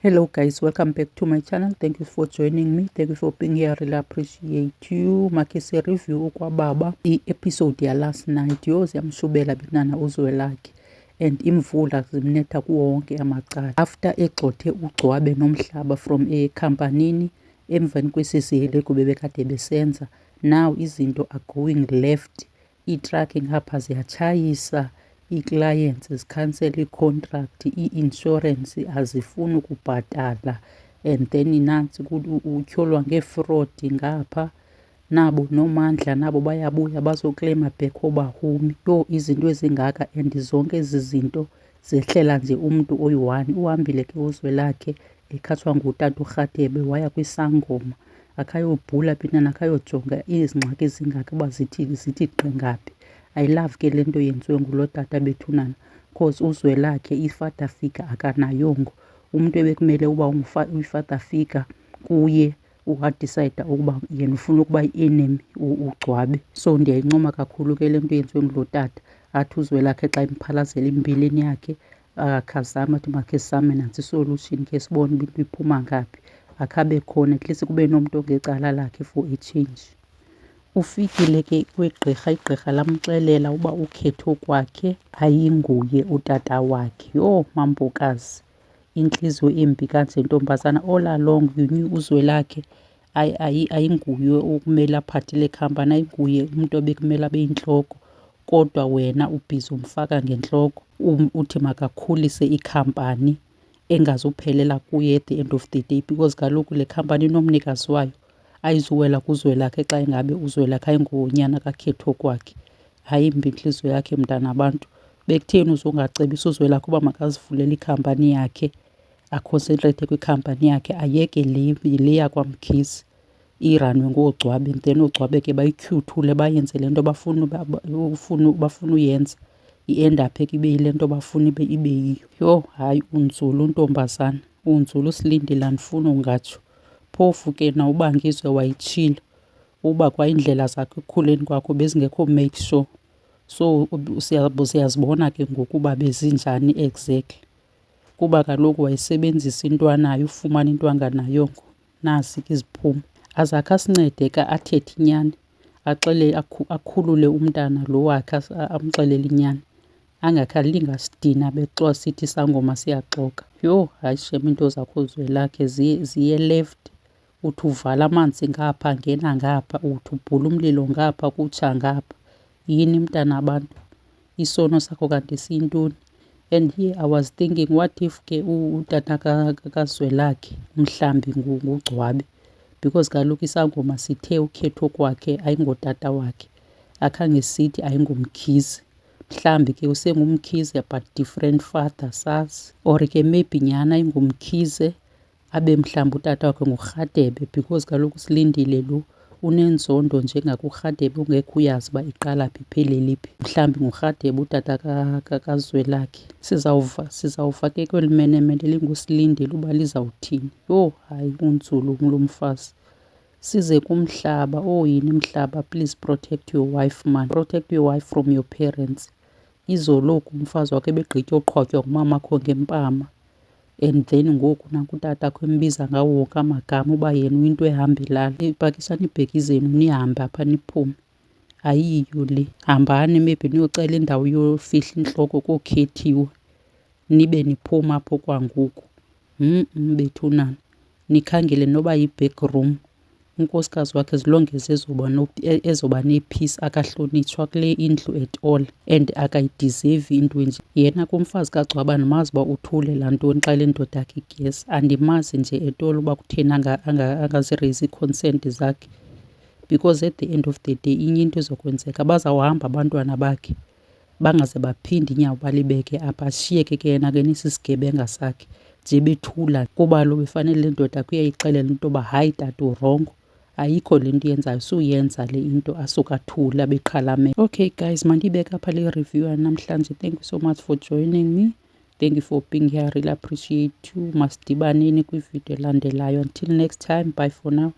Hello guys, welcome back to my channel. Thank you for joining me. Thank you for being here. I really appreciate you. Makise review ukwababa i-episode ya last night. Yo ziyamshubela binana uZwelakhe and imvula zimnetha kuwo wonke amacala. After egxothe ugcwabe nomhlaba from ekhampanini emveni kwesisihelegu bebekade besenza, now izinto are going left. I-trucking ngapha ziyachayisa, ii-clients zikhansela i-contract, i-insurance azifuni ukubhatala, and then nansi utyholwa nge-fraud ngapha. Nabo nomandla nabo bayabuya bazokleyima back obahumi. Yo izinto ezingaka, and zonke ezi zinto zehlela nje umntu oyi-one. Uhambile ke uZwelakhe ekhathwa ngutata uRadebe waya kwisangoma akayobhula binana, akayojonga izingxaki ezingaka uba zithi qengaphi. I love ke le nto yenziwe ngulo tata bethunana, cause uZwelakhe i-father figure akanayongo. Umntu ebekumele uba uyi-father figure kuye wadicayida ukuba yena ufuna ukuba yi-enemy ugcwabe. So ndiyayincoma kakhulu ke le nto yenziwe ngulo tata, athi uZwelakhe xa imphalazela imbilini yakhe akakhazama athi makhe sizame nantsi isolution khe sibone uba into iphuma ngaphi, akhabe khona at least kube nomntu ongecala lakhe for a change. Ufikile ke kwegqirha, igqirha lamxelela uba ukhetho kwakhe ayinguye utata wakhe. Yho mambokazi, intliziyo embi kanje ntombazana. All along you knew uZwelakhe ayinguye okumele aphathe le khampani, ayinguye umntu obekumele abe yintloko, kodwa wena ubhizi umfaka ngentloko uthi makakhulise ikhampani engazuphelela kuye at the end of the day, because kaloku le khampani inomnikazi wayo. Ayizuwela kuZwelakhe xa ingabe uZwelakhe ayingonyana kakhetho kwakhe. Ayimbi intliziyo yakhe mntanabantu. Bekutheni uzongacebisa uZwelakhe uba makazivulele ikhampani yakhe, akhonsentreyithe kwikhampani yakhe, ayeke le yakwaMkhize iranwe ngoogcwabe, then oogcwabe ke bayityhuthule bayenze le nto bafuna uyenza, i-endaphe ke ibe yile nto bafuna ibe yiyo. Yho hayi, unzulu untombazana, unzulu uSilindile, andifuni ungatsho. Phofu ke na ubangizwe wayitshilo uba kwa indlela zakhe ekukhuleni kwakho bezingekho make sure. So siyazibona ke ngoku uba bezinjani exactly, kuba kaloku wayesebenzisa into anayo ufumana into anganayongo. Nasi ke iziphumo. Azakhe asincede ka athethe inyani, akhulule umntana lo wakhe, amxelele inyani, angakhe alinge asidina bexoxa sithi isangoma siyaxoka. Yho hayi shem, into zakho uZwelakhe ziye left. Uthi uvala amanzi ngapha ngena ngapha, uthi ubhula umlilo ngapha kutsha ngapha. Yini mntanabantu, isono sakho kanti siyintoni? And here I was thinking, what if ke utata kaZwelakhe mhlambi ngugcwabe, because kaloku isangoma sithe ukhetho kwakhe ayingotata wakhe, akhange sithi ayingumkhize. Mhlambi ke usengumkhize but different father, sazi. Or ke maybe nyhani ayingumkhize abe mhlawumbi utata wakhe nguRadebe, because kaloku uSilindile lo unenzondo njengakuRadebe ungekho uyazi uba iqala phi iphelele phi. Mhlawumbi nguRadebe utata kaZwelakhe. Sizawuva ke kweli menemene linguSilindile uba lizawuthini. Yho hayi, unzulu ngulo mfazi. Size kumhlaba. Oh yini mhlaba, please protect your wife man, protect your wife from your parents. Izoloku umfazi wakhe ebegqitya uqhwatywa ngumamakho ngempama, and then ngoku nanku utatakho embiza ngawo wonke amagama uba yena uyinto ehambelana. Ipakisani ibhekizeni nihambe apha niphume, ayiyo le. Hambani maybe niyocela indawo yofihla intloko kookhethiwe nibe niphuma apho kwangoku. Bethunana, nikhangele noba yi-back room, unkosikazi wakhe zilongeze ezoba nepeace, akahlonitshwa kule indlu at all, and akayidizevi into enje. Yena kumfazi kaGcwabane mazi uba uthulela ntoni xa le ndoda yakhe igesi. Andimazi nje at all uba kutheni angazireyisi ii-consent zakhe, because at the end of the day inye into izokwenzeka, bazawuhamba abantwana bakhe bangaze baphinde inyawo balibeke apha, ashiyeke ke yena ke nisisigebenga sakhe nje bethula, kuba lo befanele le ndoda yakhe uyayixelela into yoba hayi tata urongo, ayikho le nto yenzayo, suyenza le into, asukathula beqhalame. Okay guys, mandiyibeke apha le review yanamhlanje. Thank you so much for joining me. Thank you for being here. I really appreciate you. Masidibaneni kwividiyo elandelayo. Until next time, bye for now.